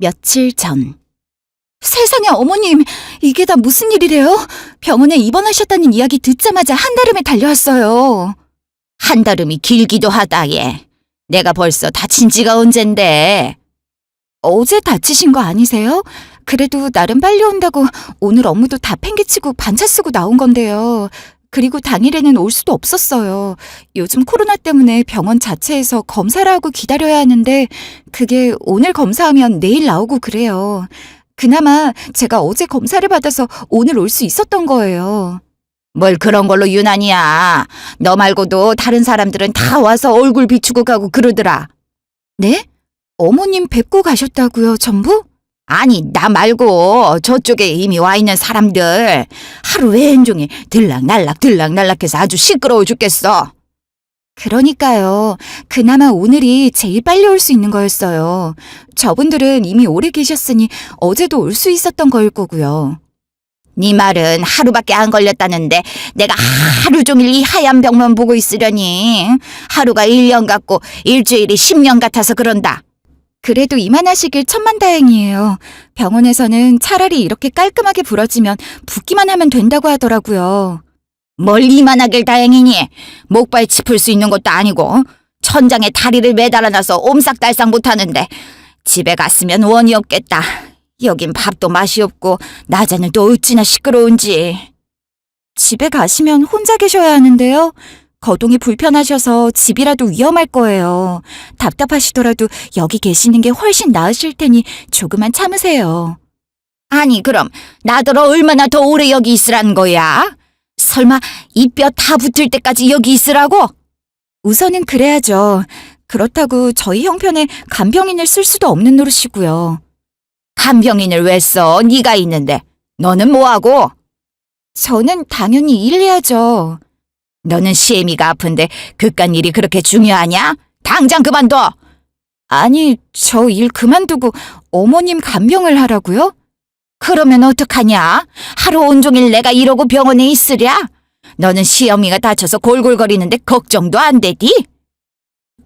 며칠 전. 세상에 어머님, 이게 다 무슨 일이래요? 병원에 입원하셨다는 이야기 듣자마자 한달음에 달려왔어요. 한달음이 길기도 하다, 얘. 내가 벌써 다친 지가 언젠데. 어제 다치신 거 아니세요? 그래도 나름 빨리 온다고 오늘 업무도 다 팽개치고 반차 쓰고 나온 건데요. 그리고 당일에는 올 수도 없었어요. 요즘 코로나 때문에 병원 자체에서 검사를 하고 기다려야 하는데 그게 오늘 검사하면 내일 나오고 그래요. 그나마 제가 어제 검사를 받아서 오늘 올 수 있었던 거예요. 뭘 그런 걸로 유난이야. 너 말고도 다른 사람들은 다 와서 얼굴 비추고 가고 그러더라. 네? 어머님 뵙고 가셨다고요, 전부? 아니, 나 말고 저쪽에 이미 와 있는 사람들. 하루 왼종일 들락날락해서 아주 시끄러워 죽겠어. 그러니까요. 그나마 오늘이 제일 빨리 올 수 있는 거였어요. 저분들은 이미 오래 계셨으니 어제도 올 수 있었던 거일 거고요. 네 말은 하루밖에 안 걸렸다는데 내가 하루 종일 이 하얀 벽만 보고 있으려니. 하루가 1년 같고 일주일이 10년 같아서 그런다. 그래도 이만하시길 천만다행이에요. 병원에서는 차라리 이렇게 깔끔하게 부러지면 붓기만 하면 된다고 하더라고요. 뭘 이만하길 다행이니. 목발 짚을 수 있는 것도 아니고 천장에 다리를 매달아놔서 옴싹달싹 못하는데 집에 갔으면 원이 없겠다. 여긴 밥도 맛이 없고 낮에는 또 어찌나 시끄러운지. 집에 가시면 혼자 계셔야 하는데요. 거동이 불편하셔서 집이라도 위험할 거예요. 답답하시더라도 여기 계시는 게 훨씬 나으실 테니 조금만 참으세요. 아니 그럼 나더러 얼마나 더 오래 여기 있으란 거야? 설마 이 뼈 다 붙을 때까지 여기 있으라고? 우선은 그래야죠. 그렇다고 저희 형편에 간병인을 쓸 수도 없는 노릇이고요. 간병인을 왜 써? 네가 있는데. 너는 뭐하고? 저는 당연히 일해야죠. 너는 시애미가 아픈데 그깟 일이 그렇게 중요하냐? 당장 그만둬! 아니, 저 일 그만두고 어머님 간병을 하라고요? 그러면 어떡하냐? 하루 온종일 내가 이러고 병원에 있으랴? 너는 시어미가 다쳐서 골골거리는데 걱정도 안 되디?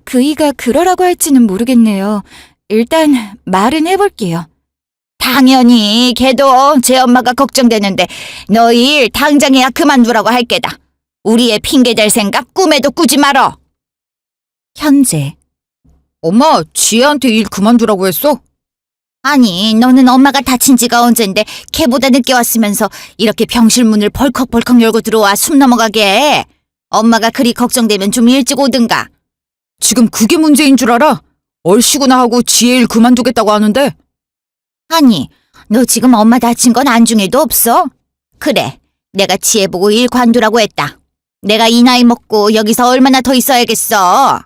그이가 그러라고 할지는 모르겠네요. 일단 말은 해볼게요. 당연히 걔도 제 엄마가 걱정되는데 너 일 당장이야 그만두라고 할 게다. 우리 애 핑계 댈 생각 꿈에도 꾸지 말어. 현재. 엄마, 지혜한테 일 그만두라고 했어? 아니 너는 엄마가 다친 지가 언젠데 걔보다 늦게 왔으면서 이렇게 병실 문을 벌컥벌컥 열고 들어와 숨 넘어가게. 엄마가 그리 걱정되면 좀 일찍 오든가. 지금 그게 문제인 줄 알아? 얼씨구나 하고 지혜 일 그만두겠다고 하는데. 아니 너 지금 엄마 다친 건 안중에도 없어? 그래 내가 지혜 보고 일 관두라고 했다. 내가 이 나이 먹고 여기서 얼마나 더 있어야겠어.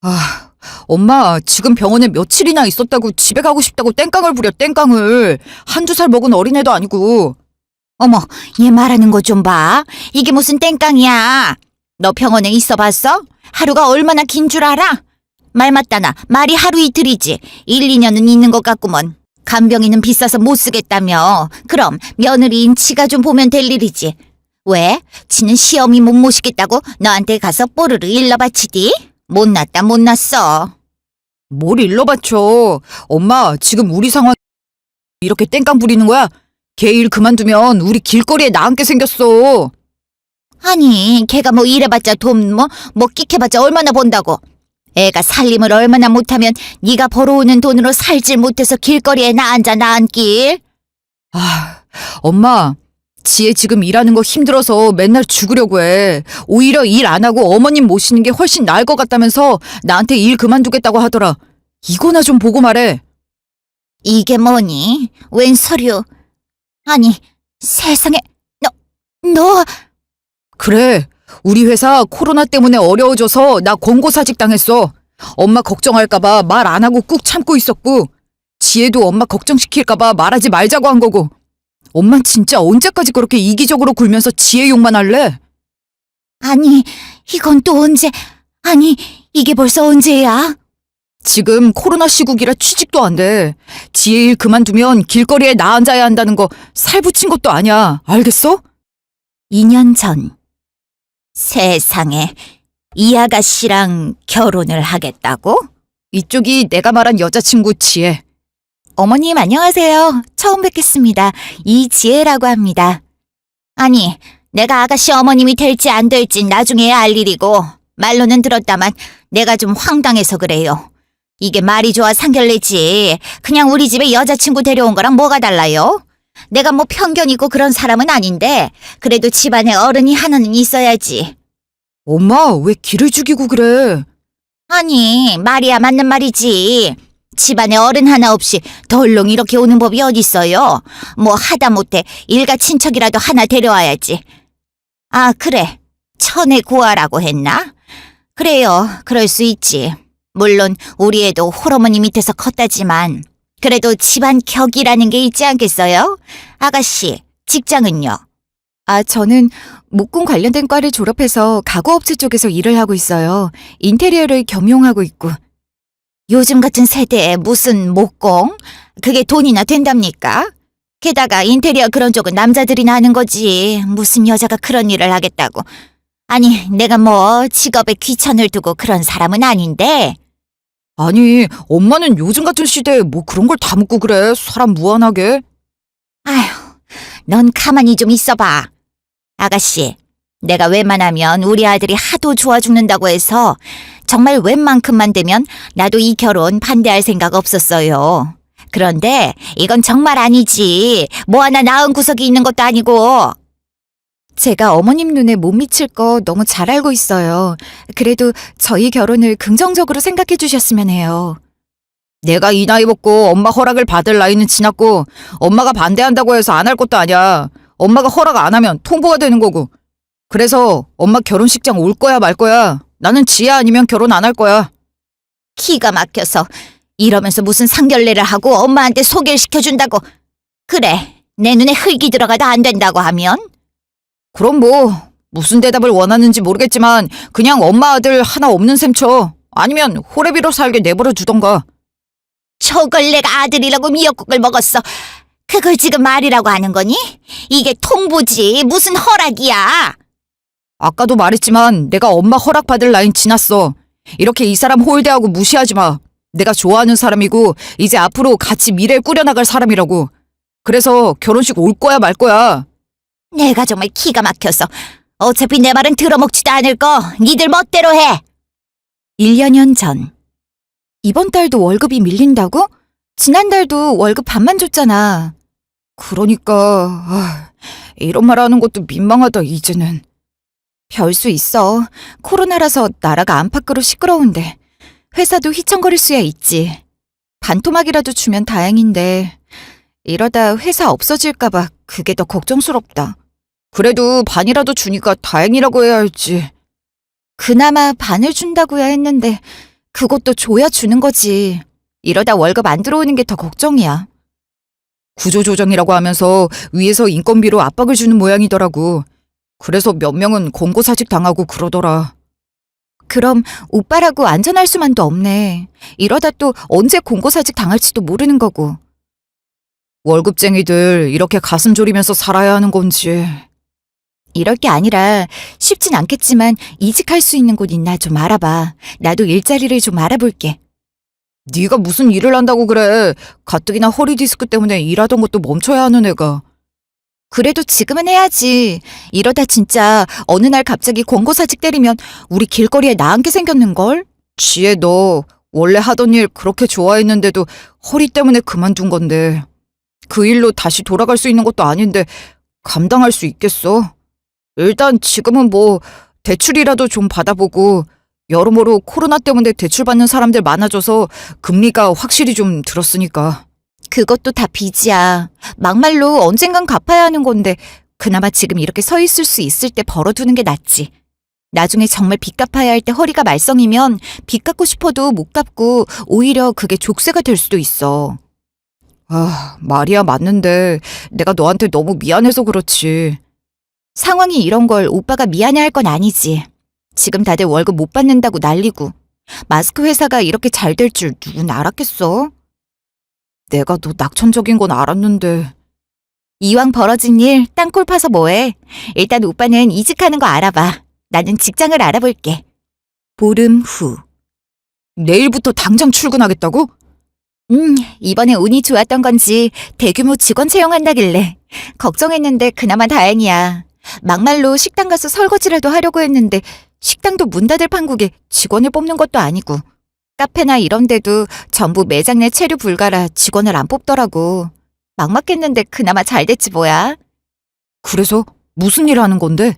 아, 엄마 지금 병원에 며칠이나 있었다고 집에 가고 싶다고 땡깡을 부려 땡깡을. 한두 살 먹은 어린애도 아니고. 어머 얘 말하는 거 좀 봐. 이게 무슨 땡깡이야. 너 병원에 있어 봤어? 하루가 얼마나 긴 줄 알아? 말 맞다나 말이 하루 이틀이지 1, 2년은 있는 것 같구먼. 간병인은 비싸서 못 쓰겠다며. 그럼 며느리인 지가 좀 보면 될 일이지. 왜? 지는 시어미 못 모시겠다고 너한테 가서 뽀르르 일러 바치디? 못났다 못났어. 뭘 일러 바쳐. 엄마 지금 우리 상황 이렇게 땡깡 부리는 거야? 걔 일 그만두면 우리 길거리에 나앉게 생겼어. 아니 걔가 뭐 일해봤자 돈 뭐 끽해봤자 얼마나 번다고. 애가 살림을 얼마나 못하면 네가 벌어오는 돈으로 살질 못해서 길거리에 나앉길. 아, 엄마 지혜 지금 일하는 거 힘들어서 맨날 죽으려고 해. 오히려 일 안 하고 어머님 모시는 게 훨씬 나을 것 같다면서 나한테 일 그만두겠다고 하더라. 이거나 좀 보고 말해. 이게 뭐니? 웬 서류? 아니 세상에 너 그래, 우리 회사 코로나 때문에 어려워져서 나 권고사직 당했어. 엄마 걱정할까봐 말 안 하고 꾹 참고 있었고 지혜도 엄마 걱정시킬까봐 말하지 말자고 한 거고. 엄만 진짜 언제까지 그렇게 이기적으로 굴면서 지혜 욕만 할래? 아니 이건 또 언제? 아니 이게 벌써 언제야? 지금 코로나 시국이라 취직도 안 돼. 지혜 일 그만두면 길거리에 나 앉아야 한다는 거 살 붙인 것도 아니야. 알겠어? 2년 전. 세상에 이 아가씨랑 결혼을 하겠다고? 이쪽이 내가 말한 여자친구 지혜. 어머님 안녕하세요. 처음 뵙겠습니다. 이지혜라고 합니다. 아니, 내가 아가씨 어머님이 될지 안 될지 나중에 알 일이고 말로는 들었다만 내가 좀 황당해서 그래요. 이게 말이 좋아 상견례지. 그냥 우리 집에 여자친구 데려온 거랑 뭐가 달라요? 내가 뭐 편견 있고 그런 사람은 아닌데 그래도 집안에 어른이 하나는 있어야지. 엄마, 왜 기를 죽이고 그래? 아니, 말이야 맞는 말이지. 집안에 어른 하나 없이 덜렁 이렇게 오는 법이 어딨어요. 뭐 하다못해 일가 친척이라도 하나 데려와야지. 아, 그래. 천의 고아라고 했나? 그래요. 그럴 수 있지. 물론 우리 애도 홀어머니 밑에서 컸다지만 그래도 집안 격이라는 게 있지 않겠어요? 아가씨, 직장은요? 아, 저는 목공 관련된 과를 졸업해서 가구업체 쪽에서 일을 하고 있어요. 인테리어를 겸용하고 있고. 요즘 같은 세대에 무슨 목공? 그게 돈이나 된답니까? 게다가 인테리어 그런 쪽은 남자들이나 하는 거지. 무슨 여자가 그런 일을 하겠다고. 아니, 내가 뭐 직업에 귀천을 두고 그런 사람은 아닌데. 아니, 엄마는 요즘 같은 시대에 뭐 그런 걸 다 묻고 그래. 사람 무안하게. 아휴, 넌 가만히 좀 있어봐. 아가씨, 내가 웬만하면 우리 아들이 하도 좋아 죽는다고 해서 정말 웬만큼만 되면 나도 이 결혼 반대할 생각 없었어요. 그런데 이건 정말 아니지. 뭐 하나 나은 구석이 있는 것도 아니고. 제가 어머님 눈에 못 미칠 거 너무 잘 알고 있어요. 그래도 저희 결혼을 긍정적으로 생각해 주셨으면 해요. 내가 이 나이 먹고 엄마 허락을 받을 나이는 지났고 엄마가 반대한다고 해서 안 할 것도 아니야. 엄마가 허락 안 하면 통보가 되는 거고. 그래서 엄마 결혼식장 올 거야 말 거야. 나는 지혜 아니면 결혼 안 할 거야. 기가 막혀서 이러면서 무슨 상견례를 하고 엄마한테 소개를 시켜준다고. 그래, 내 눈에 흙이 들어가도 안 된다고 하면? 그럼 뭐 무슨 대답을 원하는지 모르겠지만 그냥 엄마 아들 하나 없는 셈 쳐. 아니면 호래비로 살게 내버려 두던가. 저걸 내가 아들이라고 미역국을 먹었어. 그걸 지금 말이라고 하는 거니? 이게 통보지 무슨 허락이야. 아까도 말했지만 내가 엄마 허락 받을 나이는 지났어. 이렇게 이 사람 홀대하고 무시하지 마. 내가 좋아하는 사람이고 이제 앞으로 같이 미래를 꾸려나갈 사람이라고. 그래서 결혼식 올 거야 말 거야. 내가 정말 기가 막혀서. 어차피 내 말은 들어먹지도 않을 거 니들 멋대로 해. 1년 전. 이번 달도 월급이 밀린다고? 지난달도 월급 반만 줬잖아. 그러니까 이런 말 하는 것도 민망하다 이제는. 별 수 있어. 코로나라서 나라가 안팎으로 시끄러운데. 회사도 휘청거릴 수야 있지. 반토막이라도 주면 다행인데 이러다 회사 없어질까봐 그게 더 걱정스럽다. 그래도 반이라도 주니까 다행이라고 해야 할지. 그나마 반을 준다고야 했는데 그것도 줘야 주는 거지. 이러다 월급 안 들어오는 게 더 걱정이야. 구조조정이라고 하면서 위에서 인건비로 압박을 주는 모양이더라고. 그래서 몇 명은 권고사직 당하고 그러더라. 그럼 오빠라고 안전할 수만도 없네. 이러다 또 언제 공고사직 당할지도 모르는 거고. 월급쟁이들 이렇게 가슴 졸이면서 살아야 하는 건지. 이럴 게 아니라 쉽진 않겠지만 이직할 수 있는 곳 있나 좀 알아봐. 나도 일자리를 좀 알아볼게. 네가 무슨 일을 한다고 그래. 가뜩이나 허리 디스크 때문에 일하던 것도 멈춰야 하는 애가. 그래도 지금은 해야지. 이러다 진짜 어느 날 갑자기 권고사직 때리면 우리 길거리에 나앉게 생겼는걸? 지혜 너 원래 하던 일 그렇게 좋아했는데도 허리 때문에 그만둔 건데. 그 일로 다시 돌아갈 수 있는 것도 아닌데 감당할 수 있겠어? 일단 지금은 뭐 대출이라도 좀 받아보고 여러모로 코로나 때문에 대출 받는 사람들 많아져서 금리가 확실히 좀 들었으니까. 그것도 다 빚이야. 막말로 언젠간 갚아야 하는 건데 그나마 지금 이렇게 서 있을 수 있을 때 벌어두는 게 낫지. 나중에 정말 빚 갚아야 할 때 허리가 말썽이면 빚 갚고 싶어도 못 갚고 오히려 그게 족쇄가 될 수도 있어. 말이야 맞는데 내가 너한테 너무 미안해서 그렇지. 상황이 이런 걸 오빠가 미안해할 건 아니지. 지금 다들 월급 못 받는다고 난리고 마스크 회사가 이렇게 잘 될 줄 누군 알았겠어? 내가 너 낙천적인 건 알았는데. 이왕 벌어진 일 땅굴 파서 뭐해? 일단 오빠는 이직하는 거 알아봐. 나는 직장을 알아볼게. 보름 후. 내일부터 당장 출근하겠다고? 이번에 운이 좋았던 건지 대규모 직원 채용한다길래 걱정했는데 그나마 다행이야. 막말로 식당 가서 설거지라도 하려고 했는데 식당도 문 닫을 판국에 직원을 뽑는 것도 아니고 카페나 이런 데도 전부 매장 내 체류 불가라 직원을 안 뽑더라고. 막막했는데 그나마 잘 됐지 뭐야. 그래서 무슨 일 하는 건데?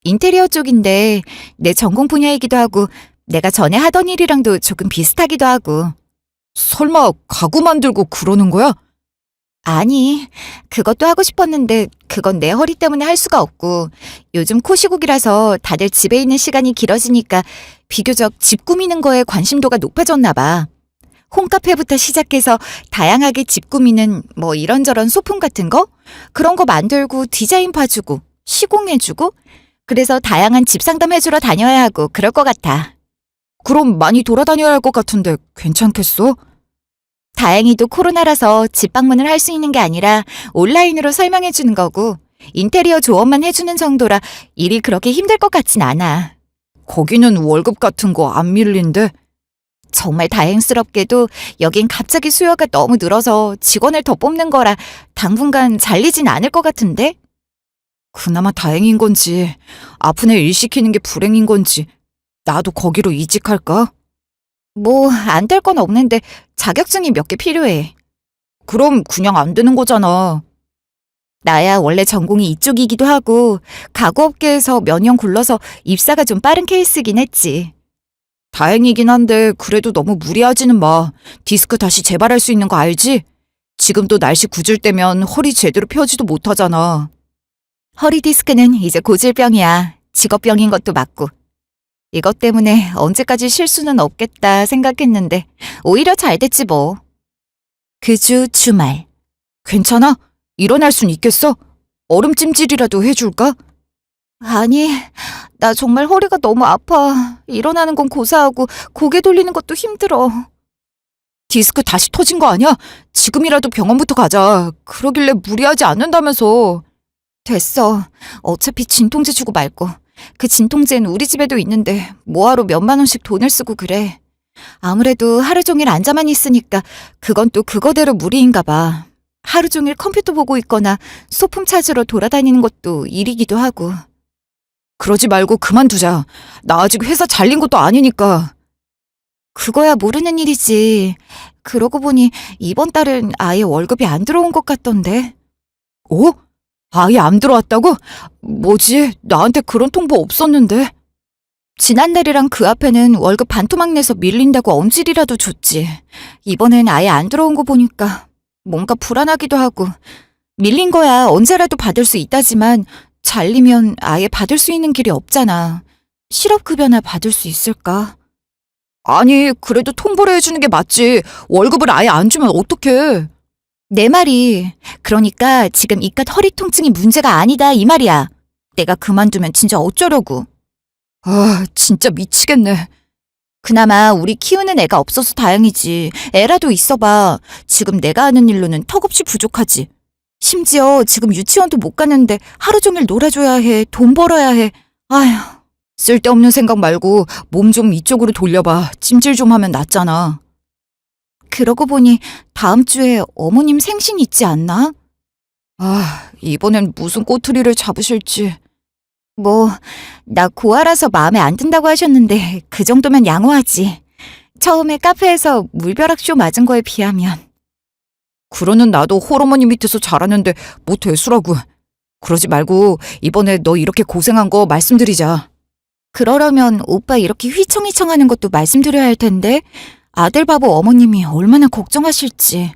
인테리어 쪽인데 내 전공 분야이기도 하고 내가 전에 하던 일이랑도 조금 비슷하기도 하고. 설마 가구 만들고 그러는 거야? 아니, 그것도 하고 싶었는데 그건 내 허리 때문에 할 수가 없고 요즘 코시국이라서 다들 집에 있는 시간이 길어지니까 비교적 집 꾸미는 거에 관심도가 높아졌나 봐. 홈카페부터 시작해서 다양하게 집 꾸미는 뭐 이런저런 소품 같은 거? 그런 거 만들고 디자인 봐주고 시공해주고 그래서 다양한 집 상담해주러 다녀야 하고 그럴 것 같아. 그럼 많이 돌아다녀야 할 것 같은데 괜찮겠어? 다행히도 코로나라서 집 방문을 할 수 있는 게 아니라 온라인으로 설명해 주는 거고 인테리어 조언만 해주는 정도라 일이 그렇게 힘들 것 같진 않아. 거기는 월급 같은 거 안 밀린대? 정말 다행스럽게도 여긴 갑자기 수요가 너무 늘어서 직원을 더 뽑는 거라 당분간 잘리진 않을 것 같은데? 그나마 다행인 건지 아픈 애 일 시키는 게 불행인 건지 나도 거기로 이직할까? 뭐 안 될 건 없는데 자격증이 몇 개 필요해. 그럼 그냥 안 되는 거잖아. 나야 원래 전공이 이쪽이기도 하고 가구업계에서 몇 년 굴러서 입사가 좀 빠른 케이스긴 했지. 다행이긴 한데 그래도 너무 무리하지는 마. 디스크 다시 재발할 수 있는 거 알지? 지금 또 날씨 궂을 때면 허리 제대로 펴지도 못하잖아. 허리 디스크는 이제 고질병이야. 직업병인 것도 맞고. 이것 때문에 언제까지 쉴 수는 없겠다 생각했는데 오히려 잘 됐지 뭐. 그 주 주말. 괜찮아? 일어날 순 있겠어? 얼음찜질이라도 해줄까? 아니, 나 정말 허리가 너무 아파. 일어나는 건 고사하고 고개 돌리는 것도 힘들어. 디스크 다시 터진 거 아니야? 지금이라도 병원부터 가자. 그러길래 무리하지 않는다면서. 됐어. 어차피 진통제 주고 말고. 그 진통제는 우리 집에도 있는데 뭐하러 몇만 원씩 돈을 쓰고 그래. 아무래도 하루 종일 앉아만 있으니까 그건 또 그거대로 무리인가 봐. 하루 종일 컴퓨터 보고 있거나 소품 찾으러 돌아다니는 것도 일이기도 하고. 그러지 말고 그만두자. 나 아직 회사 잘린 것도 아니니까. 그거야 모르는 일이지. 그러고 보니 이번 달은 아예 월급이 안 들어온 것 같던데. 어? 아예 안 들어왔다고? 뭐지? 나한테 그런 통보 없었는데. 지난달이랑 그 앞에는 월급 반토막 내서 밀린다고 엄지리라도 줬지. 이번엔 아예 안 들어온 거 보니까 뭔가 불안하기도 하고. 밀린 거야 언제라도 받을 수 있다지만 잘리면 아예 받을 수 있는 길이 없잖아. 실업급여나 받을 수 있을까? 아니, 그래도 통보를 해주는 게 맞지. 월급을 아예 안 주면 어떡해. 내 말이 그러니까 지금 이깟 허리 통증이 문제가 아니다 이 말이야. 내가 그만두면 진짜 어쩌려고. 아, 진짜 미치겠네. 그나마 우리 키우는 애가 없어서 다행이지. 애라도 있어봐. 지금 내가 하는 일로는 턱없이 부족하지. 심지어 지금 유치원도 못 가는데 하루 종일 놀아줘야 해. 돈 벌어야 해. 아휴. 쓸데없는 생각 말고 몸 좀 이쪽으로 돌려봐. 찜질 좀 하면 낫잖아. 그러고 보니 다음 주에 어머님 생신 있지 않나? 아, 이번엔 무슨 꼬투리를 잡으실지. 뭐, 나 고아라서 마음에 안 든다고 하셨는데 그 정도면 양호하지. 처음에 카페에서 물벼락쇼 맞은 거에 비하면. 그러는 나도 홀어머니 밑에서 자랐는데 뭐 대수라고. 그러지 말고 이번에 너 이렇게 고생한 거 말씀드리자. 그러려면 오빠 이렇게 휘청휘청하는 것도 말씀드려야 할 텐데 아들 바보 어머님이 얼마나 걱정하실지.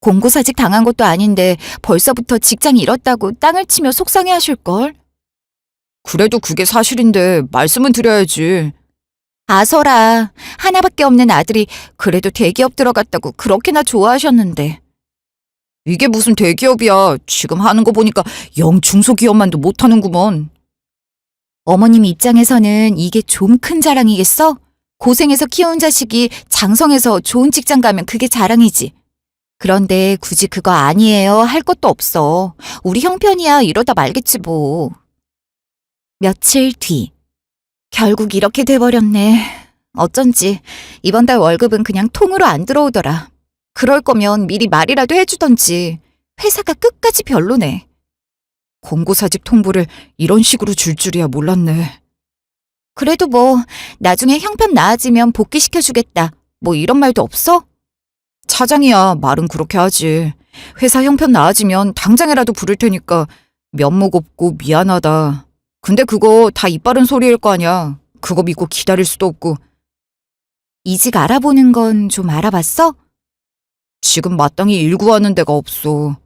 공고사직 당한 것도 아닌데 벌써부터 직장 잃었다고 땅을 치며 속상해하실걸. 그래도 그게 사실인데 말씀은 드려야지. 아서라. 하나밖에 없는 아들이 그래도 대기업 들어갔다고 그렇게나 좋아하셨는데. 이게 무슨 대기업이야. 지금 하는 거 보니까 영 중소기업만도 못하는구먼. 어머님 입장에서는 이게 좀 큰 자랑이겠어? 고생해서 키운 자식이 장성해서 좋은 직장 가면 그게 자랑이지. 그런데 굳이 그거 아니에요 할 것도 없어. 우리 형편이야 이러다 말겠지 뭐. 며칠 뒤. 결국 이렇게 돼버렸네. 어쩐지 이번 달 월급은 그냥 통으로 안 들어오더라. 그럴 거면 미리 말이라도 해주던지. 회사가 끝까지 별로네. 권고사직 통보를 이런 식으로 줄 줄이야 몰랐네. 그래도 뭐 나중에 형편 나아지면 복귀시켜주겠다. 뭐 이런 말도 없어? 차장이야 말은 그렇게 하지. 회사 형편 나아지면 당장이라도 부를 테니까 면목 없고 미안하다. 근데 그거 다 입 바른 소리일 거 아니야. 그거 믿고 기다릴 수도 없고. 이직 알아보는 건 좀 알아봤어? 지금 마땅히 일구하는 데가 없어.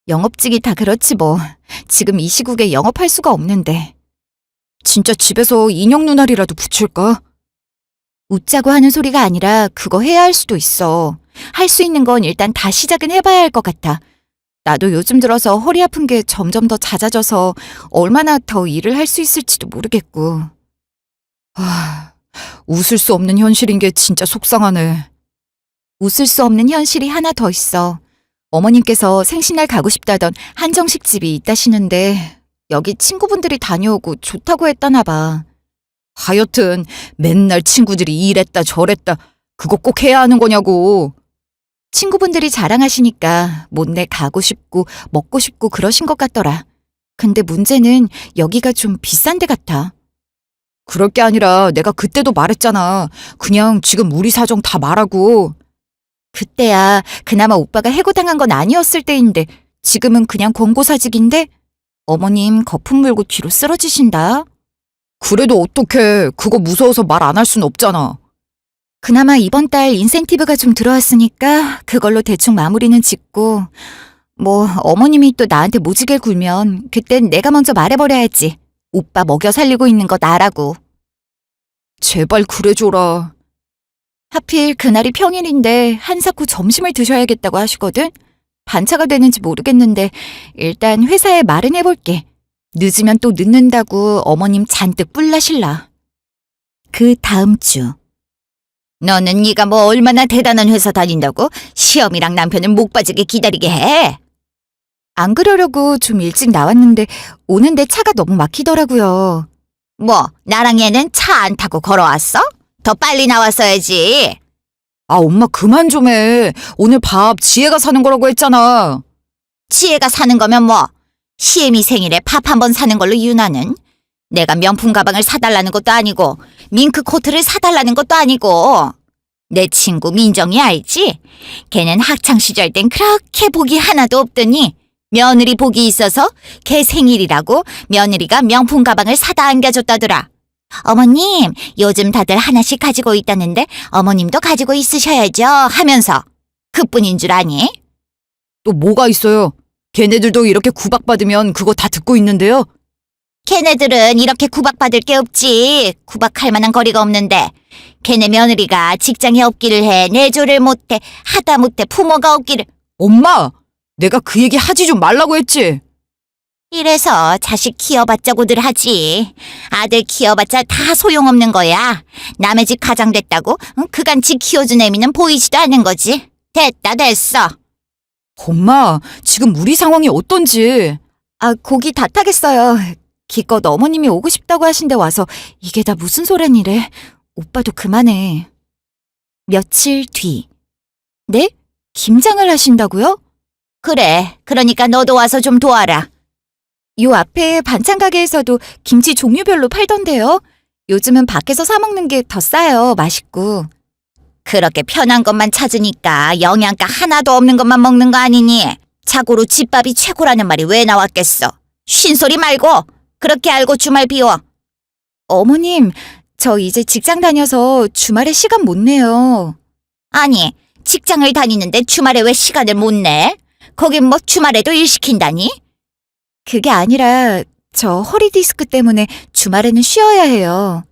영업직이 다 그렇지 뭐. 지금 이 시국에 영업할 수가 없는데. 진짜 집에서 인형 눈알이라도 붙일까? 웃자고 하는 소리가 아니라 그거 해야 할 수도 있어. 할 수 있는 건 일단 다 시작은 해봐야 할 것 같아. 나도 요즘 들어서 허리 아픈 게 점점 더 잦아져서 얼마나 더 일을 할 수 있을지도 모르겠고. 웃을 수 없는 현실인 게 진짜 속상하네. 웃을 수 없는 현실이 하나 더 있어. 어머님께서 생신날 가고 싶다던 한정식 집이 있다시는데 여기 친구분들이 다녀오고 좋다고 했다나 봐. 하여튼 맨날 친구들이 이랬다 저랬다 그거 꼭 해야 하는 거냐고. 친구분들이 자랑하시니까 못내 가고 싶고 먹고 싶고 그러신 것 같더라. 근데 문제는 여기가 좀 비싼 데 같아. 그럴 게 아니라 내가 그때도 말했잖아. 그냥 지금 우리 사정 다 말하고. 그때야 그나마 오빠가 해고당한 건 아니었을 때인데 지금은 그냥 권고사직인데 어머님 거품 물고 뒤로 쓰러지신다. 그래도 어떡해. 그거 무서워서 말 안 할 순 없잖아. 그나마 이번 달 인센티브가 좀 들어왔으니까 그걸로 대충 마무리는 짓고 뭐 어머님이 또 나한테 모지게 굴면 그땐 내가 먼저 말해버려야지. 오빠 먹여 살리고 있는 거 나라고. 제발 그래줘라. 하필 그날이 평일인데 한사코 점심을 드셔야겠다고 하시거든. 반차가 되는지 모르겠는데 일단 회사에 말은 해볼게. 늦으면 또 늦는다고 어머님 잔뜩 뿔나실라. 그 다음 주. 너는 네가 뭐 얼마나 대단한 회사 다닌다고 시험이랑 남편을 목 빠지게 기다리게 해. 안 그러려고 좀 일찍 나왔는데 오는데 차가 너무 막히더라고요. 뭐 나랑 얘는 차 안 타고 걸어왔어? 더 빨리 나왔어야지. 아 엄마 그만 좀 해. 오늘 밥 지혜가 사는 거라고 했잖아. 지혜가 사는 거면 뭐 시애미 생일에 밥 한 번 사는 걸로 유나는 내가 명품 가방을 사달라는 것도 아니고 밍크 코트를 사달라는 것도 아니고 내 친구 민정이 알지? 걔는 학창시절 땐 그렇게 복이 하나도 없더니 며느리 복이 있어서 걔 생일이라고 며느리가 명품 가방을 사다 안겨줬다더라. 어머님, 요즘 다들 하나씩 가지고 있다는데 어머님도 가지고 있으셔야죠 하면서 그뿐인 줄 아니? 또 뭐가 있어요? 걔네들도 이렇게 구박받으면 그거 다 듣고 있는데요. 걔네들은 이렇게 구박받을 게 없지. 구박할 만한 거리가 없는데 걔네 며느리가 직장이 없기를 해. 내조를 못해. 하다 못해 부모가 없기를. 엄마! 내가 그 얘기 하지 좀 말라고 했지. 이래서 자식 키워봤자고들 하지. 아들 키워봤자 다 소용없는 거야. 남의 집 가장 됐다고 그간 지 키워준 애미는 보이지도 않는 거지. 됐다 됐어. 엄마, 지금 우리 상황이 어떤지. 아, 고기 다 타겠어요. 기껏 어머님이 오고 싶다고 하신데 와서 이게 다 무슨 소란이래. 오빠도 그만해. 며칠 뒤. 네? 김장을 하신다고요? 그래. 그러니까 너도 와서 좀 도와라. 요 앞에 반찬 가게에서도 김치 종류별로 팔던데요. 요즘은 밖에서 사 먹는 게 더 싸요. 맛있고. 그렇게 편한 것만 찾으니까 영양가 하나도 없는 것만 먹는 거 아니니? 자고로 집밥이 최고라는 말이 왜 나왔겠어? 쉰소리 말고 그렇게 알고 주말 비워. 어머님, 저 이제 직장 다녀서 주말에 시간 못 내요. 아니, 직장을 다니는데 주말에 왜 시간을 못 내? 거긴 뭐 주말에도 일 시킨다니? 그게 아니라 저 허리 디스크 때문에 주말에는 쉬어야 해요.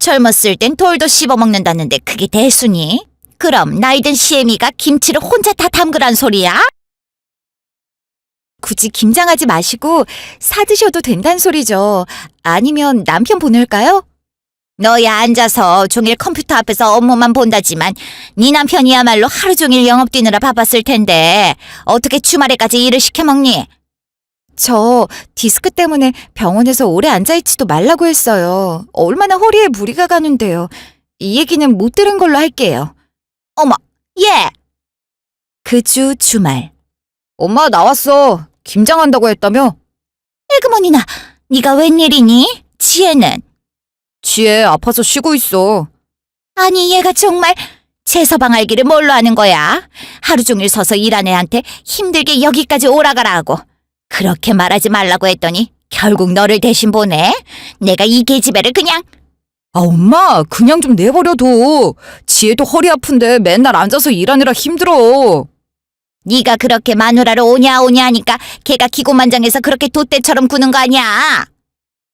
젊었을 땐 돌도 씹어먹는다는데 그게 대수니? 그럼 나이든 시애미가 김치를 혼자 다 담그란 소리야? 굳이 김장하지 마시고 사 드셔도 된다는 소리죠. 아니면 남편 보낼까요? 너야 앉아서 종일 컴퓨터 앞에서 업무만 본다지만 네 남편이야말로 하루 종일 영업 뛰느라 바빴을 텐데 어떻게 주말에까지 일을 시켜먹니? 저 디스크 때문에 병원에서 오래 앉아있지도 말라고 했어요. 얼마나 허리에 무리가 가는데요. 이 얘기는 못 들은 걸로 할게요. 어머, 얘! 그 주 주말. 엄마 나왔어. 김장한다고 했다며? 에그머니나, 네가 웬일이니? 지혜는? 지혜 아파서 쉬고 있어. 아니, 얘가 정말 채서방 알기를 뭘로 하는 거야? 하루 종일 서서 일한 애한테 힘들게 여기까지 오라가라 하고 그렇게 말하지 말라고 했더니 결국 너를 대신 보내? 내가 이 계집애를 그냥... 아, 엄마, 그냥 좀 내버려둬. 지혜도 허리 아픈데 맨날 앉아서 일하느라 힘들어. 네가 그렇게 마누라를 오냐 하니까 걔가 기고만장해서 그렇게 돛대처럼 구는 거 아니야?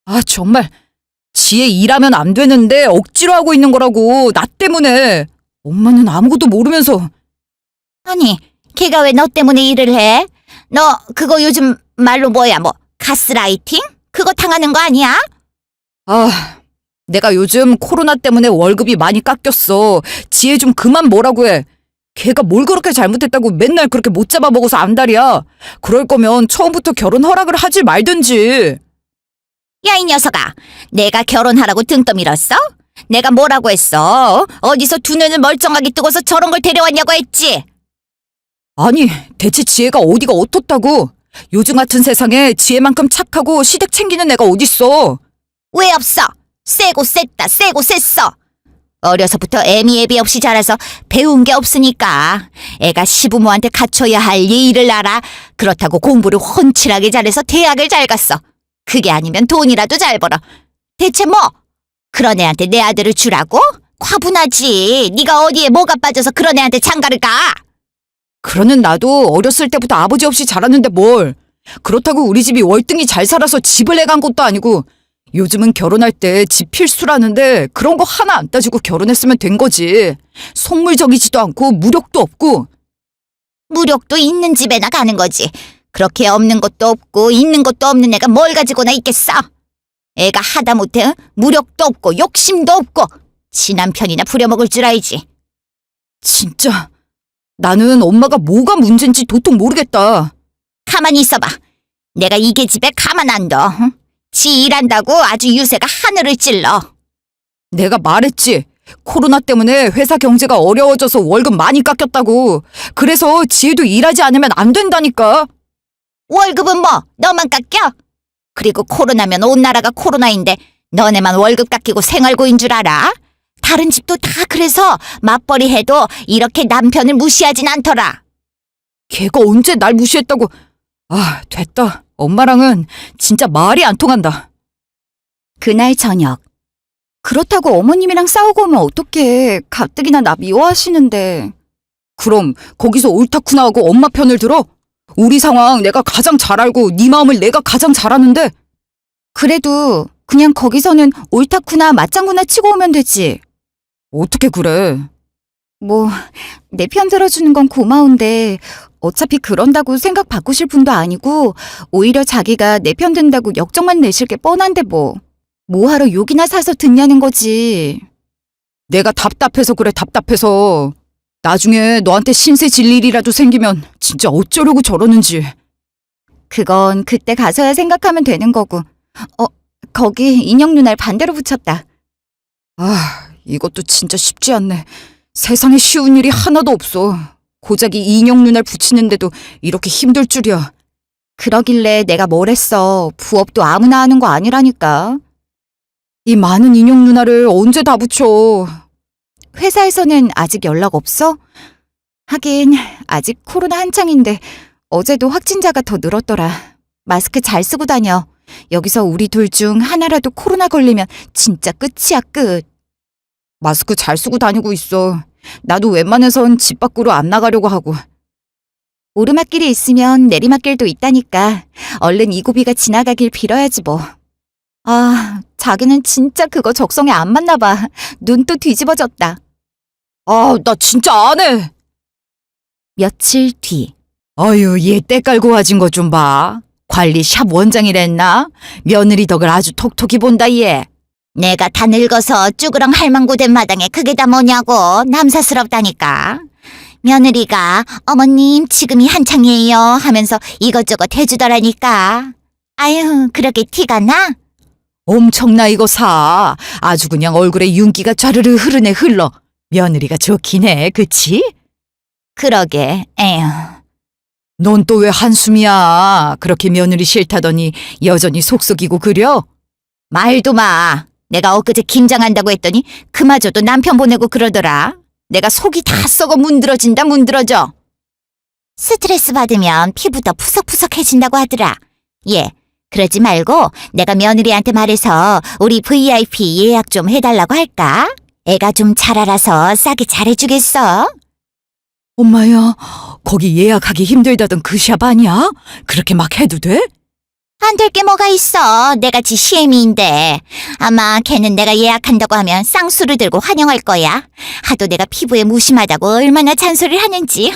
아, 정말. 지혜 일하면 안 되는데 억지로 하고 있는 거라고. 나 때문에. 엄마는 아무것도 모르면서. 아니, 걔가 왜 너 때문에 일을 해? 너 그거 요즘 말로 뭐야, 뭐 가스라이팅? 그거 당하는 거 아니야? 아, 내가 요즘 코로나 때문에 월급이 많이 깎였어. 지혜 좀 그만 뭐라고 해. 걔가 뭘 그렇게 잘못했다고 맨날 그렇게 못 잡아먹어서 안달이야. 그럴 거면 처음부터 결혼 허락을 하지 말든지. 야, 이 녀석아, 내가 결혼하라고 등 떠밀었어? 내가 뭐라고 했어? 어디서 두 눈을 멀쩡하게 뜨고서 저런 걸 데려왔냐고 했지? 아니, 대체 지혜가 어디가 어떻다고. 요즘 같은 세상에 지혜만큼 착하고 시댁 챙기는 애가 어딨어. 왜 없어? 세고 셌다, 세고 셌어. 어려서부터 애미 없이 자라서 배운 게 없으니까. 애가 시부모한테 갖춰야 할 예의를 알아. 그렇다고 공부를 훤칠하게 잘해서 대학을 잘 갔어. 그게 아니면 돈이라도 잘 벌어. 대체 뭐? 그런 애한테 내 아들을 주라고? 과분하지. 네가 어디에 뭐가 빠져서 그런 애한테 장가를 가? 그러는 나도 어렸을 때부터 아버지 없이 자랐는데 뭘. 그렇다고 우리 집이 월등히 잘 살아서 집을 내간 것도 아니고. 요즘은 결혼할 때 집 필수라는데 그런 거 하나 안 따지고 결혼했으면 된 거지. 속물적이지도 않고 무력도 없고. 무력도 있는 집에나 가는 거지. 그렇게 없는 것도 없고 있는 것도 없는 애가 뭘 가지고나 있겠어? 애가 하다못해 무력도 없고 욕심도 없고 지 남편이나 부려먹을 줄 알지. 진짜 나는 엄마가 뭐가 문제인지 도통 모르겠다. 가만히 있어봐. 내가 이 계집애 가만 안 둬. 응? 지 일한다고 아주 유세가 하늘을 찔러. 내가 말했지. 코로나 때문에 회사 경제가 어려워져서 월급 많이 깎였다고. 그래서 지혜도 일하지 않으면 안 된다니까. 월급은 뭐 너만 깎여? 그리고 코로나면 온 나라가 코로나인데 너네만 월급 깎이고 생활고인 줄 알아? 다른 집도 다 그래서 맞벌이 해도 이렇게 남편을 무시하진 않더라. 걔가 언제 날 무시했다고. 아, 됐다. 엄마랑은 진짜 말이 안 통한다. 그날 저녁. 그렇다고 어머님이랑 싸우고 오면 어떡해. 가뜩이나 나 미워하시는데. 그럼 거기서 옳다쿠나 하고 엄마 편을 들어? 우리 상황 내가 가장 잘 알고 네 마음을 내가 가장 잘 아는데. 그래도 그냥 거기서는 옳다구나 맞장구나 치고 오면 되지. 어떻게 그래? 뭐 내 편 들어주는 건 고마운데 어차피 그런다고 생각 바꾸실 분도 아니고 오히려 자기가 내 편 든다고 역정만 내실 게 뻔한데 뭐하러 욕이나 사서 듣냐는 거지. 내가 답답해서 그래, 답답해서. 나중에 너한테 신세 질 일이라도 생기면 진짜 어쩌려고 저러는지. 그건 그때 가서야 생각하면 되는 거고. 거기 인형 누나를 반대로 붙였다. 아, 이것도 진짜 쉽지 않네. 세상에 쉬운 일이 하나도 없어. 고작 이 인형 눈알 붙이는데도 이렇게 힘들 줄이야. 그러길래 내가 뭘 했어. 부업도 아무나 하는 거 아니라니까. 이 많은 인형 눈알을 언제 다 붙여. 회사에서는 아직 연락 없어? 하긴 아직 코로나 한창인데 어제도 확진자가 더 늘었더라. 마스크 잘 쓰고 다녀. 여기서 우리 둘 중 하나라도 코로나 걸리면 진짜 끝이야, 끝. 마스크 잘 쓰고 다니고 있어. 나도 웬만해선 집 밖으로 안 나가려고 하고. 오르막길이 있으면 내리막길도 있다니까. 얼른 이 고비가 지나가길 빌어야지 뭐. 아, 자기는 진짜 그거 적성에 안 맞나 봐. 눈 또 뒤집어졌다. 아, 나 진짜 안 해. 며칠 뒤. 어휴, 얘 때깔고 와진 거 좀 봐. 관리 샵 원장이랬나? 며느리 덕을 아주 톡톡히 본다, 얘. 내가 다 늙어서 쭈그렁 할망구 된 마당에 그게 다 뭐냐고. 남사스럽다니까. 며느리가 어머님 지금이 한창이에요 하면서 이것저것 해주더라니까. 아유, 그렇게 티가 나? 엄청나 이거 사. 아주 그냥 얼굴에 윤기가 좌르르 흐르네 흘러. 며느리가 좋긴 해, 그치? 그러게, 에휴. 넌 또 왜 한숨이야? 그렇게 며느리 싫다더니 여전히 속썩이고 그려? 말도 마. 내가 엊그제 김장한다고 했더니 그마저도 남편 보내고 그러더라. 내가 속이 다 썩어 문드러진다 문드러져. 스트레스 받으면 피부도 푸석푸석해진다고 하더라. 예, 그러지 말고 내가 며느리한테 말해서 우리 VIP 예약 좀 해달라고 할까? 애가 좀 잘 알아서 싸게 잘해주겠어. 엄마야, 거기 예약하기 힘들다던 그 샵 아니야? 그렇게 막 해도 돼? 안 될 게 뭐가 있어. 내같이 시애미인데. 아마 걔는 내가 예약한다고 하면 쌍수를 들고 환영할 거야. 하도 내가 피부에 무심하다고 얼마나 잔소리를 하는지.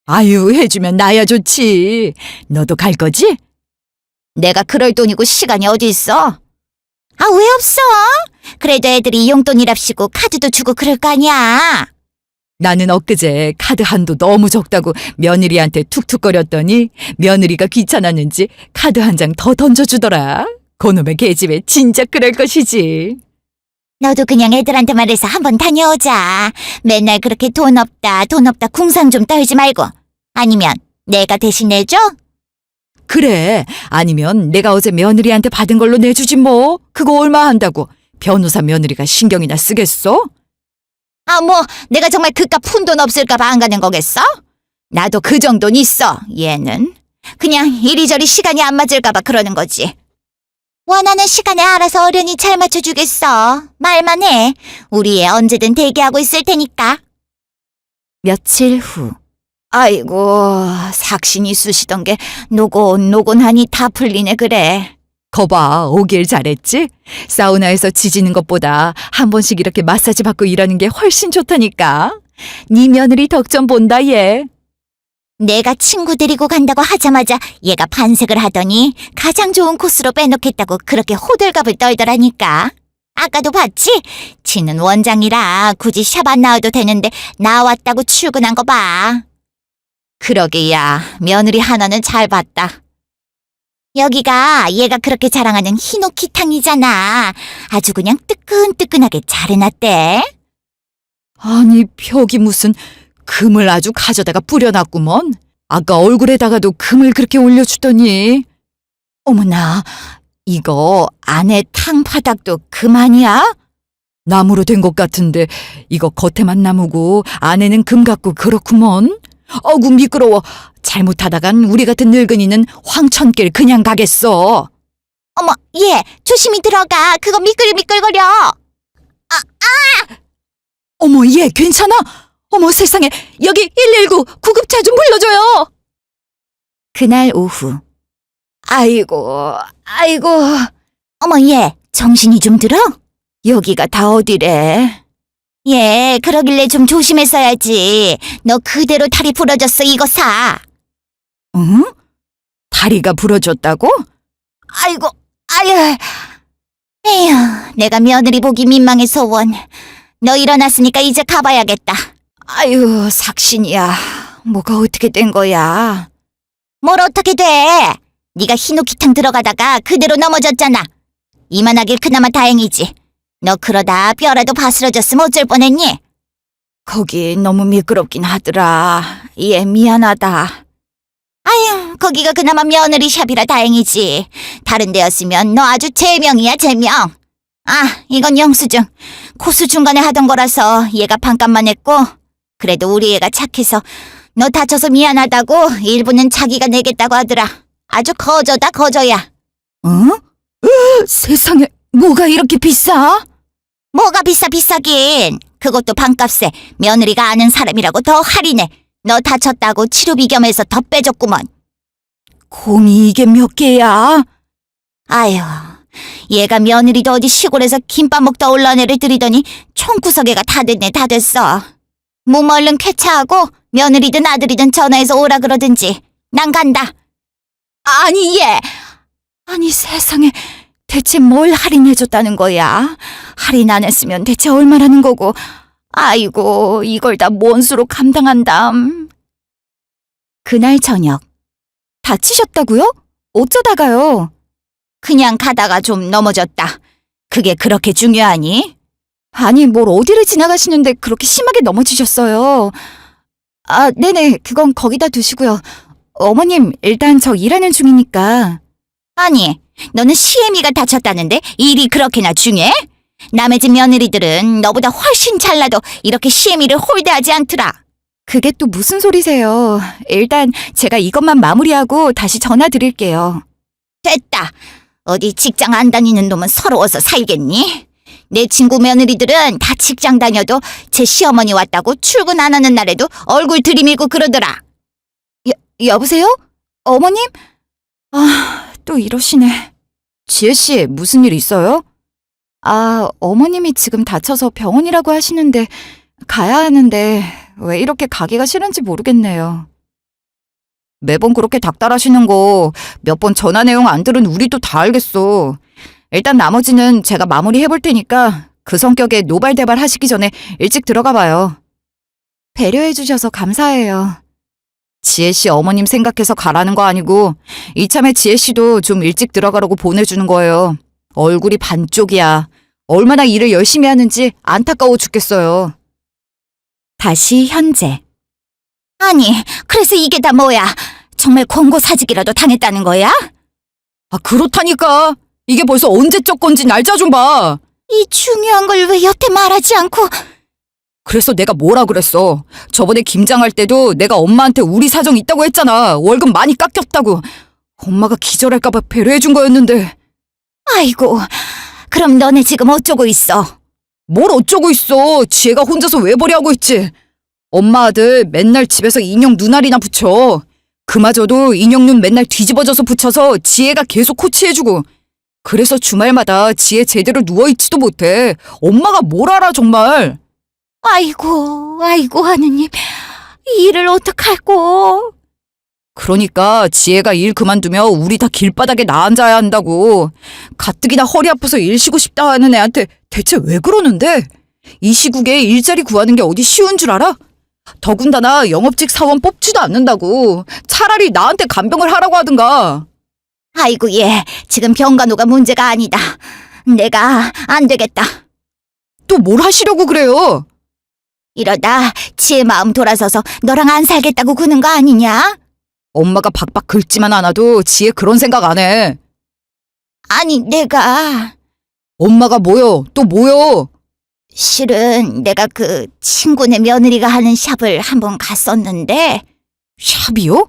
아유, 해주면 나야 좋지. 너도 갈 거지? 내가 그럴 돈이고 시간이 어디 있어? 아, 왜 없어? 그래도 애들이 용돈이랍시고 카드도 주고 그럴 거 아니야. 나는 엊그제 카드 한도 너무 적다고 며느리한테 툭툭거렸더니 며느리가 귀찮았는지 카드 한 장 더 던져주더라. 그놈의 계집애 진짜 그럴 것이지. 너도 그냥 애들한테 말해서 한번 다녀오자. 맨날 그렇게 돈 없다 궁상 좀 떨지 말고. 아니면 내가 대신 내줘? 그래, 아니면 내가 어제 며느리한테 받은 걸로 내주지 뭐. 그거 얼마 한다고 변호사 며느리가 신경이나 쓰겠어? 아, 뭐 내가 정말 그깟 푼돈 없을까 봐 안 가는 거겠어? 나도 그 정도는 있어. 얘는 그냥 이리저리 시간이 안 맞을까 봐 그러는 거지. 원하는 시간에 알아서 어련히 잘 맞춰주겠어. 말만 해. 우리 애 언제든 대기하고 있을 테니까. 며칠 후. 아이고, 삭신이 쑤시던 게 노곤노곤하니 다 풀리네 그래. 거봐, 오길 잘했지? 사우나에서 지지는 것보다 한 번씩 이렇게 마사지 받고 일하는 게 훨씬 좋다니까. 네 며느리 덕 좀 본다 얘. 내가 친구 데리고 간다고 하자마자 얘가 반색을 하더니 가장 좋은 코스로 빼놓겠다고 그렇게 호들갑을 떨더라니까. 아까도 봤지? 지는 원장이라 굳이 샵 안 나와도 되는데 나왔다고 출근한 거 봐. 그러게야, 며느리 하나는 잘 봤다. 여기가 얘가 그렇게 자랑하는 히노키탕이잖아. 아주 그냥 뜨끈뜨끈하게 잘 해놨대. 아니, 벽이 무슨 금을 아주 가져다가 뿌려놨구먼. 아까 얼굴에다가도 금을 그렇게 올려주더니. 어머나, 이거 안에 탕 바닥도 금 아니야? 나무로 된 것 같은데 이거 겉에만 나무고 안에는 금 같고 그렇구먼. 어구 미끄러워. 잘못하다간 우리 같은 늙은이는 황천길 그냥 가겠어. 어머, 얘 조심히 들어가. 그거 미끌미끌거려. 어머, 얘 괜찮아? 어머 세상에, 여기 119 구급차 좀 불러줘요. 그날 오후. 아이고. 어머, 얘 정신이 좀 들어? 여기가 다 어디래? 얘 그러길래 좀 조심했어야지. 너 그대로 다리 부러졌어. 이거 사. 응? 다리가 부러졌다고? 아이고, 아유. 에휴, 내가 며느리 보기 민망해서 원. 너 일어났으니까 이제 가봐야겠다. 아유, 삭신이야. 뭐가 어떻게 된 거야? 뭘 어떻게 돼? 네가 히노키탕 들어가다가 그대로 넘어졌잖아. 이만하길 그나마 다행이지. 너 그러다 뼈라도 바스러졌으면 어쩔 뻔했니? 거기 너무 미끄럽긴 하더라. 얘 미안하다. 아유, 거기가 그나마 며느리 샵이라 다행이지. 다른 데였으면 너 아주 제명이야, 제명. 아, 이건 영수증. 코수 중간에 하던 거라서 얘가 반값만 했고, 그래도 우리 애가 착해서 너 다쳐서 미안하다고 일부는 자기가 내겠다고 하더라. 아주 거저다, 거저야. 응? 세상에, 뭐가 이렇게 비싸? 뭐가 비싸긴. 그것도 반값에 며느리가 아는 사람이라고 더 할인해. 너 다쳤다고 치료비 겸해서 더 빼줬구먼. 공이 이게 몇 개야? 아유, 얘가 며느리도 어디 시골에서 김밥 먹다 올라온 애를 들이더니 총구석애가 다 됐네, 다 됐어. 몸 얼른 쾌차하고 며느리든 아들이든 전화해서 오라 그러든지. 난 간다. 아니, 얘. 아니, 세상에. 대체 뭘 할인해줬다는 거야? 할인 안 했으면 대체 얼마라는 거고. 아이고, 이걸 다 뭔 수로 감당한담. 그날 저녁. 다치셨다고요? 어쩌다가요? 그냥 가다가 좀 넘어졌다. 그게 그렇게 중요하니? 아니, 뭘 어디를 지나가시는데 그렇게 심하게 넘어지셨어요. 아, 네네. 그건 거기다 두시고요. 어머님, 일단 저 일하는 중이니까. 아니, 너는 시애미가 다쳤다는데 일이 그렇게나 중요해? 남의 집 며느리들은 너보다 훨씬 잘나도 이렇게 시애미를 홀대하지 않더라. 그게 또 무슨 소리세요. 일단 제가 이것만 마무리하고 다시 전화 드릴게요. 됐다. 어디 직장 안 다니는 놈은 서러워서 살겠니? 내 친구 며느리들은 다 직장 다녀도 제 시어머니 왔다고 출근 안 하는 날에도 얼굴 들이밀고 그러더라. 여보세요? 어머님? 아, 또 이러시네. 지혜씨, 무슨 일 있어요? 아, 어머님이 지금 다쳐서 병원이라고 하시는데 가야 하는데 왜 이렇게 가기가 싫은지 모르겠네요. 매번 그렇게 닥달하시는 거 몇 번 전화 내용 안 들은 우리도 다 알겠어. 일단 나머지는 제가 마무리 해볼 테니까 그 성격에 노발대발 하시기 전에 일찍 들어가 봐요. 배려해 주셔서 감사해요. 지혜씨 어머님 생각해서 가라는 거 아니고 이참에 지혜씨도 좀 일찍 들어가라고 보내주는 거예요. 얼굴이 반쪽이야. 얼마나 일을 열심히 하는지 안타까워 죽겠어요. 다시 현재. 아니, 그래서 이게 다 뭐야? 정말 권고 사직이라도 당했다는 거야? 아, 그렇다니까. 이게 벌써 언제적 건지 날짜 좀 봐. 이 중요한 걸 왜 여태 말하지 않고... 그래서 내가 뭐라 그랬어. 저번에 김장할 때도 내가 엄마한테 우리 사정 있다고 했잖아. 월급 많이 깎였다고. 엄마가 기절할까봐 배려해준 거였는데. 아이고, 그럼 너네 지금 어쩌고 있어? 뭘 어쩌고 있어. 지혜가 혼자서 외벌이하고 있지. 엄마 아들 맨날 집에서 인형 눈알이나 붙여. 그마저도 인형 눈 맨날 뒤집어져서 붙여서 지혜가 계속 코치해주고. 그래서 주말마다 지혜 제대로 누워있지도 못해. 엄마가 뭘 알아 정말. 아이고 하느님, 이 일을 어떡할꼬? 그러니까 지혜가 일 그만두면 우리 다 길바닥에 나앉아야 한다고. 가뜩이나 허리 아파서 일 쉬고 싶다 하는 애한테 대체 왜 그러는데? 이 시국에 일자리 구하는 게 어디 쉬운 줄 알아? 더군다나 영업직 사원 뽑지도 않는다고. 차라리 나한테 간병을 하라고 하든가. 아이고 얘, 지금 병간호가 문제가 아니다. 내가 안 되겠다. 또 뭘 하시려고 그래요? 이러다 지혜 마음 돌아서서 너랑 안 살겠다고 구는 거 아니냐? 엄마가 박박 긁지만 않아도 지혜 그런 생각 안 해. 아니 내가... 엄마가 뭐요? 또 뭐요? 실은 내가 그 친구네 며느리가 하는 샵을 한번 갔었는데... 샵이요?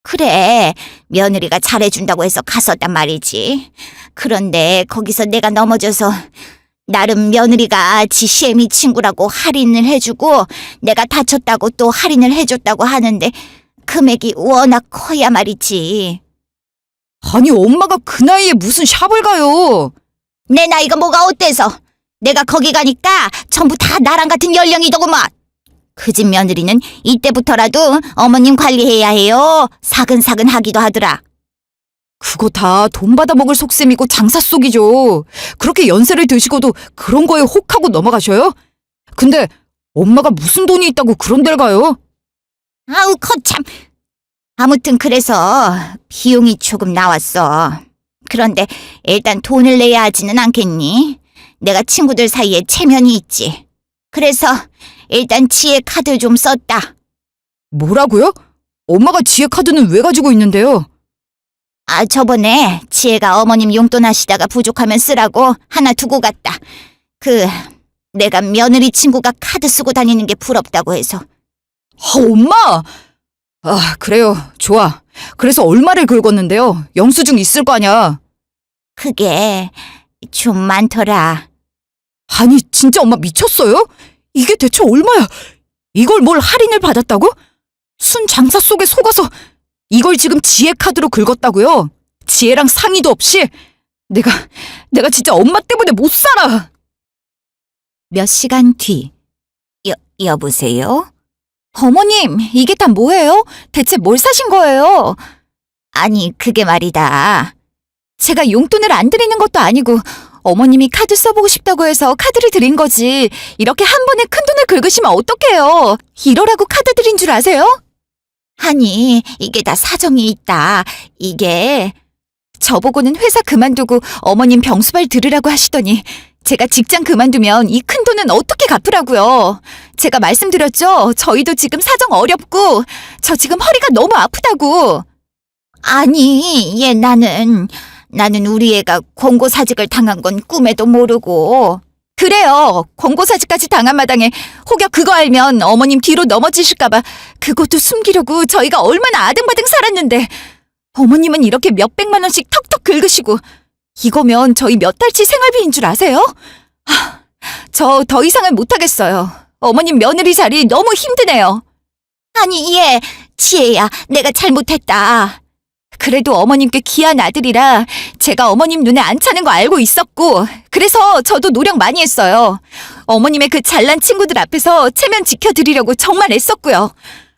그래, 며느리가 잘해준다고 해서 갔었단 말이지. 그런데 거기서 내가 넘어져서 나름 며느리가 지 시애미 친구라고 할인을 해주고 내가 다쳤다고 또 할인을 해줬다고 하는데 금액이 워낙 커야 말이지. 아니 엄마가 그 나이에 무슨 샵을 가요? 내 나이가 뭐가 어때서? 내가 거기 가니까 전부 다 나랑 같은 연령이더구먼. 그 집 며느리는 이때부터라도 어머님 관리해야 해요. 사근사근 하기도 하더라. 그거 다 돈 받아먹을 속셈이고 장사 속이죠. 그렇게 연세를 드시고도 그런 거에 혹하고 넘어가셔요? 근데 엄마가 무슨 돈이 있다고 그런 데를 가요? 아우 거참. 아무튼 그래서 비용이 조금 나왔어. 그런데 일단 돈을 내야 하지는 않겠니? 내가 친구들 사이에 체면이 있지. 그래서 일단 지혜 카드 좀 썼다. 뭐라고요? 엄마가 지혜 카드는 왜 가지고 있는데요? 아, 저번에 지혜가 어머님 용돈 하시다가 부족하면 쓰라고 하나 두고 갔다. 내가 며느리 친구가 카드 쓰고 다니는 게 부럽다고 해서. 아, 엄마! 아, 그래요. 좋아. 그래서 얼마를 긁었는데요? 영수증 있을 거 아냐? 그게 좀 많더라. 아니, 진짜 엄마 미쳤어요? 이게 대체 얼마야? 이걸 뭘 할인을 받았다고? 순 장사 속에 속아서 이걸 지금 지혜 카드로 긁었다고요? 지혜랑 상의도 없이? 내가 진짜 엄마 때문에 못 살아! 몇 시간 뒤. 여보세요? 어머님, 이게 다 뭐예요? 대체 뭘 사신 거예요? 아니, 그게 말이다. 제가 용돈을 안 드리는 것도 아니고 어머님이 카드 써보고 싶다고 해서 카드를 드린 거지. 이렇게 한 번에 큰돈을 긁으시면 어떡해요? 이러라고 카드 드린 줄 아세요? 아니, 이게 다 사정이 있다. 이게... 저보고는 회사 그만두고 어머님 병수발 들으라고 하시더니 제가 직장 그만두면 이 큰 돈은 어떻게 갚으라고요? 제가 말씀드렸죠? 저희도 지금 사정 어렵고 저 지금 허리가 너무 아프다고. 아니, 나는 우리 애가 권고사직을 당한 건 꿈에도 모르고. 그래요. 권고사직까지 당한 마당에 혹여 그거 알면 어머님 뒤로 넘어지실까봐 그것도 숨기려고 저희가 얼마나 아등바등 살았는데 어머님은 이렇게 몇백만 원씩 턱턱 긁으시고 이거면 저희 몇 달치 생활비인 줄 아세요? 저 더 이상은 못하겠어요. 어머님 며느리 자리 너무 힘드네요. 아니, 지혜야, 내가 잘못했다. 그래도 어머님께 귀한 아들이라 제가 어머님 눈에 안 차는 거 알고 있었고 그래서 저도 노력 많이 했어요. 어머님의 그 잘난 친구들 앞에서 체면 지켜드리려고 정말 애썼고요.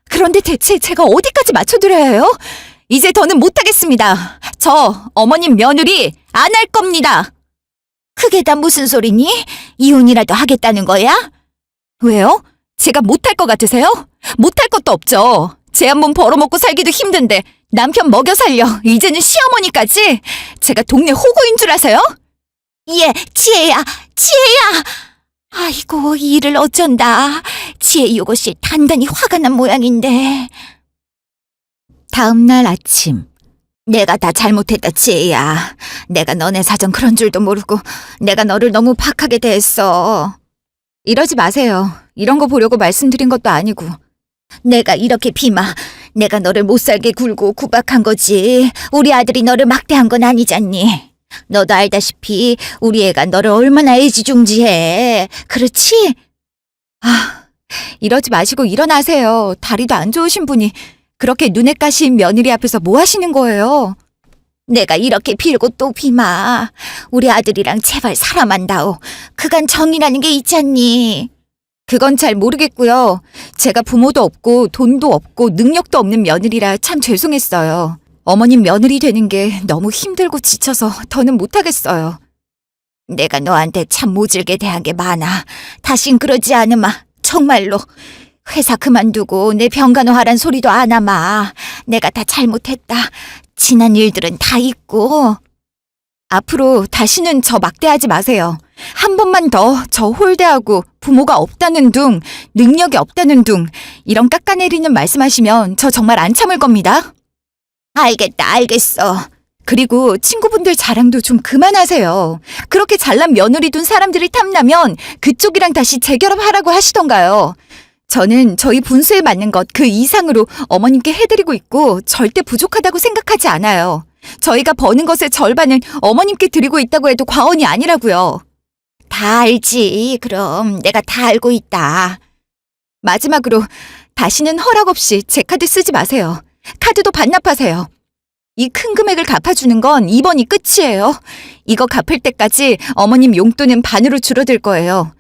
그런데 대체 제가 어디까지 맞춰드려야 해요? 이제 더는 못하겠습니다. 저 어머님 며느리 안 할 겁니다. 그게 다 무슨 소리니? 이혼이라도 하겠다는 거야? 왜요? 제가 못할 것 같으세요? 못할 것도 없죠. 제 한 몸 벌어먹고 살기도 힘든데 남편 먹여 살려 이제는 시어머니까지? 제가 동네 호구인 줄 아세요? 지혜야. 아이고, 이 일을 어쩐다. 지혜 이것이 단단히 화가 난 모양인데. 다음 날 아침. 내가 다 잘못했다, 지혜야. 내가 너네 사정 그런 줄도 모르고 내가 너를 너무 박하게 대했어. 이러지 마세요. 이런 거 보려고 말씀드린 것도 아니고. 내가 이렇게 내가 너를 못살게 굴고 구박한 거지. 우리 아들이 너를 막대한 건 아니잖니. 너도 알다시피 우리 애가 너를 얼마나 애지중지해. 그렇지? 이러지 마시고 일어나세요. 다리도 안 좋으신 분이 그렇게 눈에 까신 며느리 앞에서 뭐 하시는 거예요? 내가 이렇게 빌고 또 우리 아들이랑 제발 살아만다오. 그간 정이라는 게 있잖니. 그건 잘 모르겠고요. 제가 부모도 없고 돈도 없고 능력도 없는 며느리라 참 죄송했어요. 어머님 며느리 되는 게 너무 힘들고 지쳐서 더는 못하겠어요. 내가 너한테 참 모질게 대한 게 많아. 다신 그러지 않으마. 정말로. 회사 그만두고 내 병간호하란 소리도 안 하마. 내가 다 잘못했다. 지난 일들은 다 잊고. 앞으로 다시는 저 막대하지 마세요. 한 번만 더 저 홀대하고 부모가 없다는 둥, 능력이 없다는 둥 이런 깎아내리는 말씀하시면 저 정말 안 참을 겁니다. 알겠어. 그리고 친구분들 자랑도 좀 그만하세요. 그렇게 잘난 며느리 둔 사람들이 탐나면 그쪽이랑 다시 재결합하라고 하시던가요. 저는 저희 분수에 맞는 것 그 이상으로 어머님께 해드리고 있고 절대 부족하다고 생각하지 않아요. 저희가 버는 것의 절반은 어머님께 드리고 있다고 해도 과언이 아니라고요. 다 알지. 그럼 내가 다 알고 있다. 마지막으로 다시는 허락 없이 제 카드 쓰지 마세요. 카드도 반납하세요. 이 큰 금액을 갚아주는 건 이번이 끝이에요. 이거 갚을 때까지 어머님 용돈은 반으로 줄어들 거예요.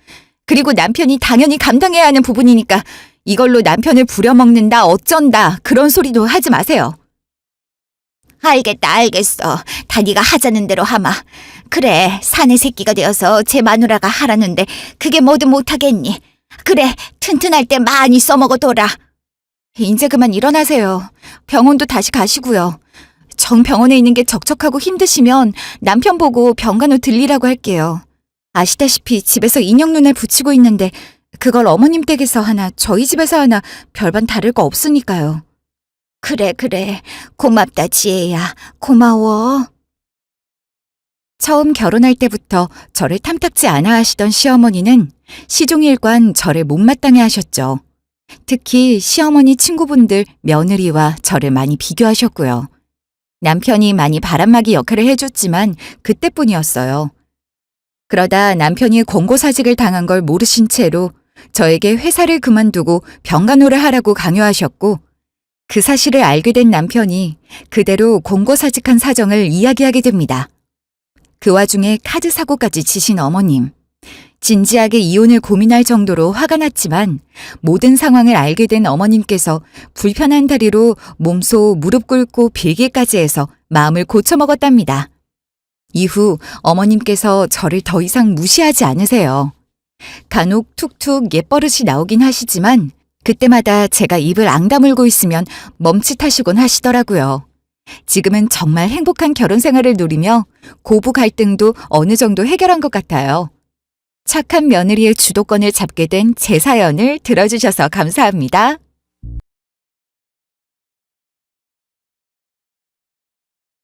그리고 남편이 당연히 감당해야 하는 부분이니까 이걸로 남편을 부려먹는다 어쩐다 그런 소리도 하지 마세요. 알겠어. 다 네가 하자는 대로 하마. 그래, 사내 새끼가 되어서 제 마누라가 하라는데 그게 뭐든 못하겠니. 그래, 튼튼할 때 많이 써먹어둬라. 이제 그만 일어나세요. 병원도 다시 가시고요. 정 병원에 있는 게 적적하고 힘드시면 남편 보고 병간호 들리라고 할게요. 아시다시피 집에서 인형 눈알 붙이고 있는데 그걸 어머님 댁에서 하나 저희 집에서 하나 별반 다를 거 없으니까요. 그래. 고맙다, 지혜야. 고마워. 처음 결혼할 때부터 저를 탐탁지 않아 하시던 시어머니는 시종일관 저를 못마땅해 하셨죠. 특히 시어머니 친구분들 며느리와 저를 많이 비교하셨고요. 남편이 많이 바람막이 역할을 해줬지만 그때뿐이었어요. 그러다 남편이 권고사직을 당한 걸 모르신 채로 저에게 회사를 그만두고 병간호를 하라고 강요하셨고 그 사실을 알게 된 남편이 그대로 권고사직한 사정을 이야기하게 됩니다. 그 와중에 카드 사고까지 치신 어머님. 진지하게 이혼을 고민할 정도로 화가 났지만 모든 상황을 알게 된 어머님께서 불편한 다리로 몸소 무릎 꿇고 빌기까지 해서 마음을 고쳐먹었답니다. 이후 어머님께서 저를 더 이상 무시하지 않으세요. 간혹 툭툭 옛버릇이 나오긴 하시지만 그때마다 제가 입을 앙다물고 있으면 멈칫하시곤 하시더라고요. 지금은 정말 행복한 결혼 생활을 누리며 고부 갈등도 어느 정도 해결한 것 같아요. 착한 며느리의 주도권을 잡게 된 제 사연을 들어주셔서 감사합니다.